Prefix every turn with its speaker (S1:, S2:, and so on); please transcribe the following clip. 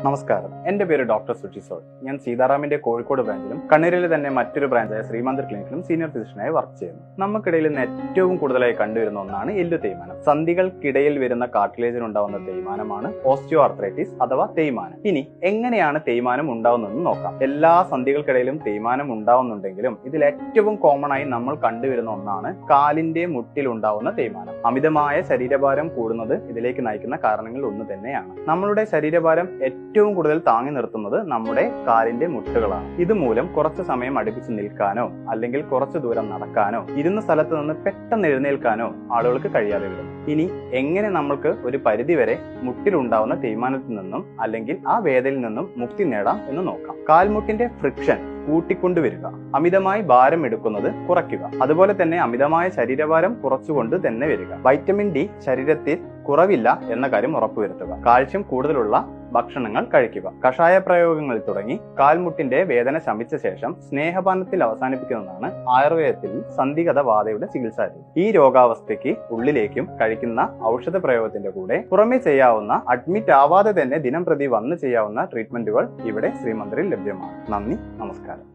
S1: നമസ്കാരം. എന്റെ പേര് ഡോക്ടർ സുചി സോൾ. ഞാൻ സീതാറാമിന്റെ കോഴിക്കോട് ബ്രാഞ്ചിലും കണ്ണൂരിലെ തന്നെ മറ്റൊരു ബ്രാഞ്ചായ ശ്രീമന്ദിർ ക്ലിനിക്കിലും സീനിയർ ഫിസിഷ്യനായി വർക്ക് ചെയ്യുന്നു. നമുക്കിടയിൽ ഇന്ന് ഏറ്റവും കൂടുതലായി കണ്ടുവരുന്ന ഒന്നാണ് എല്ലു തേയ്മാനം. സന്ധികൾക്കിടയിൽ വരുന്ന കാർട്ടിലേജിനുണ്ടാവുന്ന തേയ്മാനമാണ് ഓസ്റ്റിയോ ആർത്രൈറ്റിസ് അഥവാ തേയ്മാനം. ഇനി എങ്ങനെയാണ് തേയ്മാനം ഉണ്ടാവുന്നതെന്ന് നോക്കാം. എല്ലാ സന്ധികൾക്കിടയിലും തേയ്മാനം ഉണ്ടാവുന്നുണ്ടെങ്കിലും ഇതിൽ ഏറ്റവും കോമൺ ആയി നമ്മൾ കണ്ടുവരുന്ന ഒന്നാണ് കാലിന്റെ മുട്ടിൽ ഉണ്ടാവുന്ന തേയ്മാനം. അമിതമായ ശരീരഭാരം കൂടുന്നത് ഇതിലേക്ക് നയിക്കുന്ന കാരണങ്ങളിൽ ഒന്ന് തന്നെയാണ്. നമ്മളുടെ ശരീരഭാരം ഏറ്റവും കൂടുതൽ താങ്ങി നിർത്തുന്നത് നമ്മുടെ കാലിന്റെ മുട്ടുകളാണ്. ഇതുമൂലം കുറച്ചു സമയം അടുപ്പിച്ച് നിൽക്കാനോ അല്ലെങ്കിൽ കുറച്ചു ദൂരം നടക്കാനോ ഇരുന്ന സ്ഥലത്ത് നിന്ന് പെട്ടെന്ന് എഴുന്നേൽക്കാനോ ആളുകൾക്ക് കഴിയാതെ വരും. ഇനി എങ്ങനെ നമ്മൾക്ക് ഒരു പരിധിവരെ മുട്ടിലുണ്ടാവുന്ന തേയ്മാനത്തിൽ നിന്നും അല്ലെങ്കിൽ ആ വേദനയിൽ നിന്നും മുക്തി നേടാം എന്ന് നോക്കാം. കാൽമുട്ടിന്റെ ഫ്രിക്ഷൻ കൂട്ടിക്കൊണ്ടുവരിക, അമിതമായി ഭാരം എടുക്കുന്നത് കുറയ്ക്കുക, അതുപോലെ തന്നെ അമിതമായ ശരീരഭാരം കുറച്ചുകൊണ്ട് തന്നെ വരിക. വൈറ്റമിൻ ഡി ശരീരത്തിൽ കുറവില്ല എന്ന കാര്യം ഉറപ്പുവരുത്തുക. കാൽസ്യം കൂടുതലുള്ള ഭക്ഷണങ്ങൾ കഴിക്കുക. കഷായ പ്രയോഗങ്ങളിൽ തുടങ്ങി കാൽമുട്ടിന്റെ വേദന ശമിച്ച ശേഷം സ്നേഹപാനത്തിൽ അവസാനിപ്പിക്കുന്നതാണ് ആയുർവേദത്തിൽ സന്ധിഗത ബാധയുടെ ചികിത്സാ രീതി. ഈ രോഗാവസ്ഥയ്ക്ക് ഉള്ളിലേക്കും കഴിക്കുന്ന ഔഷധ പ്രയോഗത്തിന്റെ കൂടെ പുറമെ ചെയ്യാവുന്ന അഡ്മിറ്റ് ആവാതെ തന്നെ ദിനം പ്രതി വന്ന് ചെയ്യാവുന്ന ട്രീറ്റ്മെന്റുകൾ ഇവിടെ ശ്രീമന്ദിറിൽ ലഭ്യമാണ്. നന്ദി, നമസ്കാരം.